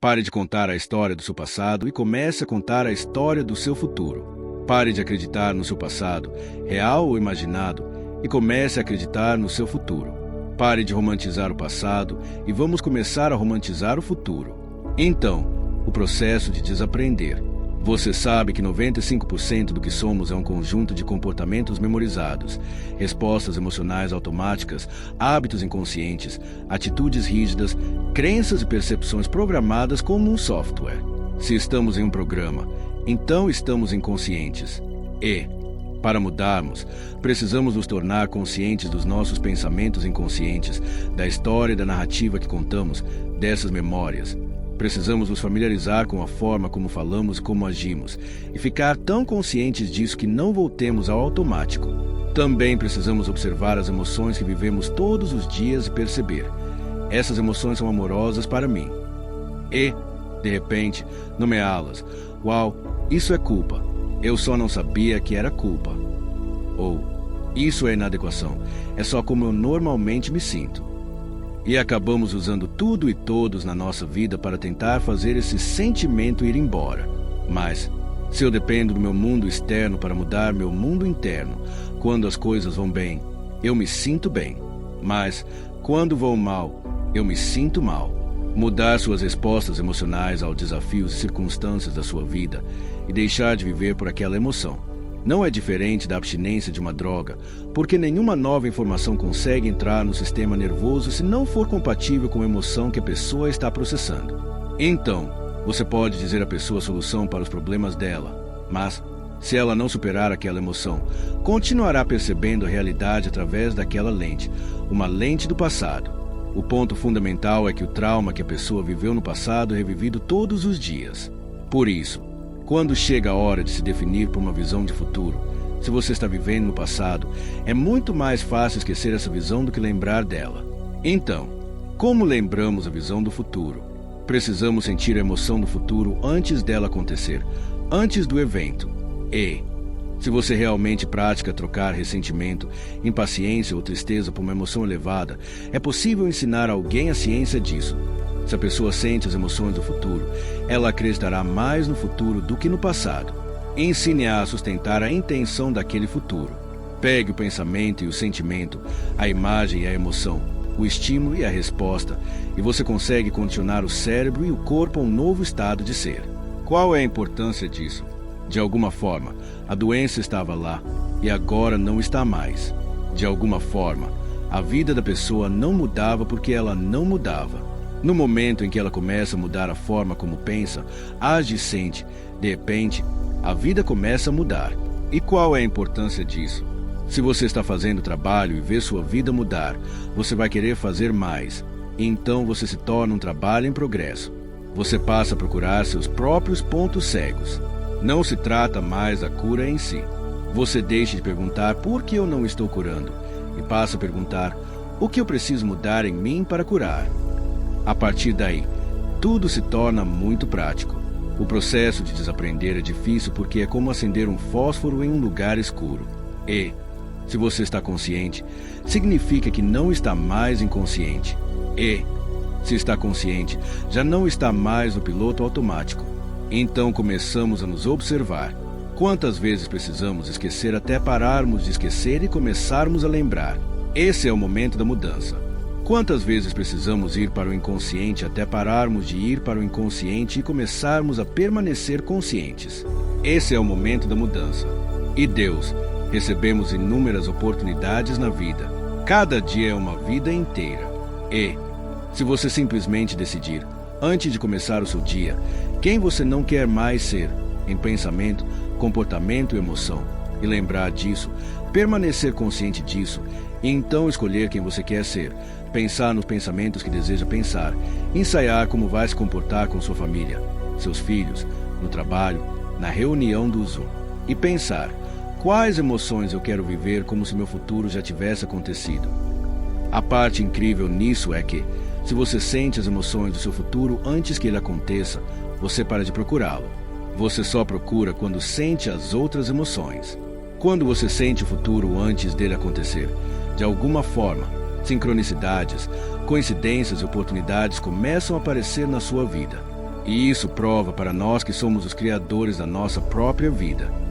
Pare de contar a história do seu passado e comece a contar a história do seu futuro. Pare de acreditar no seu passado, real ou imaginado, e comece a acreditar no seu futuro. Pare de romantizar o passado e vamos começar a romantizar o futuro. Então, o processo de desaprender. Você sabe que 95% do que somos é um conjunto de comportamentos memorizados, respostas emocionais automáticas, hábitos inconscientes, atitudes rígidas, crenças e percepções programadas como um software. Se estamos em um programa, então estamos inconscientes. E, para mudarmos, precisamos nos tornar conscientes dos nossos pensamentos inconscientes, da história e da narrativa que contamos, dessas memórias. Precisamos nos familiarizar com a forma como falamos e como agimos, e ficar tão conscientes disso que não voltemos ao automático. Também precisamos observar as emoções que vivemos todos os dias e perceber. Essas emoções são amorosas para mim. E, de repente, nomeá-las. Uau, isso é culpa. Eu só não sabia que era culpa. Ou, isso é inadequação. É só como eu normalmente me sinto. E acabamos usando tudo e todos na nossa vida para tentar fazer esse sentimento ir embora. Mas, se eu dependo do meu mundo externo para mudar meu mundo interno, quando as coisas vão bem, eu me sinto bem. Mas, quando vão mal, eu me sinto mal. Mudar suas respostas emocionais aos desafios e circunstâncias da sua vida e deixar de viver por aquela emoção. Não é diferente da abstinência de uma droga, porque nenhuma nova informação consegue entrar no sistema nervoso se não for compatível com a emoção que a pessoa está processando. Então, você pode dizer à pessoa a solução para os problemas dela, mas, se ela não superar aquela emoção, continuará percebendo a realidade através daquela lente, uma lente do passado. O ponto fundamental é que o trauma que a pessoa viveu no passado é revivido todos os dias. Por isso, quando chega a hora de se definir por uma visão de futuro, se você está vivendo no passado, é muito mais fácil esquecer essa visão do que lembrar dela. Então, como lembramos a visão do futuro? Precisamos sentir a emoção do futuro antes dela acontecer, antes do evento. E, se você realmente pratica trocar ressentimento, impaciência ou tristeza por uma emoção elevada, é possível ensinar alguém a ciência disso. Se a pessoa sente as emoções do futuro, ela acreditará mais no futuro do que no passado. Ensine-a a sustentar a intenção daquele futuro. Pegue o pensamento e o sentimento, a imagem e a emoção, o estímulo e a resposta, e você consegue condicionar o cérebro e o corpo a um novo estado de ser. Qual é a importância disso? De alguma forma, a doença estava lá e agora não está mais. De alguma forma, a vida da pessoa não mudava porque ela não mudava. No momento em que ela começa a mudar a forma como pensa, age e sente, de repente, a vida começa a mudar. E qual é a importância disso? Se você está fazendo trabalho e vê sua vida mudar, você vai querer fazer mais. E então você se torna um trabalho em progresso. Você passa a procurar seus próprios pontos cegos. Não se trata mais da cura em si. Você deixa de perguntar por que eu não estou curando e passa a perguntar o que eu preciso mudar em mim para curar. A partir daí, tudo se torna muito prático. O processo de desaprender é difícil porque é como acender um fósforo em um lugar escuro. E, se você está consciente, significa que não está mais inconsciente. E, se está consciente, já não está mais no piloto automático. Então começamos a nos observar. Quantas vezes precisamos esquecer até pararmos de esquecer e começarmos a lembrar? Esse é o momento da mudança. Quantas vezes precisamos ir para o inconsciente até pararmos de ir para o inconsciente e começarmos a permanecer conscientes? Esse é o momento da mudança. E Deus, recebemos inúmeras oportunidades na vida. Cada dia é uma vida inteira. E, se você simplesmente decidir, antes de começar o seu dia, quem você não quer mais ser, em pensamento, comportamento e emoção, e lembrar disso, permanecer consciente disso, e então escolher quem você quer ser, pensar nos pensamentos que deseja pensar, ensaiar como vai se comportar com sua família, seus filhos, no trabalho, na reunião do Zoom, e pensar quais emoções eu quero viver como se meu futuro já tivesse acontecido. A parte incrível nisso é que, se você sente as emoções do seu futuro antes que ele aconteça, você para de procurá-lo. Você só procura quando sente as outras emoções. Quando você sente o futuro antes dele acontecer, de alguma forma, sincronicidades, coincidências e oportunidades começam a aparecer na sua vida. E isso prova para nós que somos os criadores da nossa própria vida.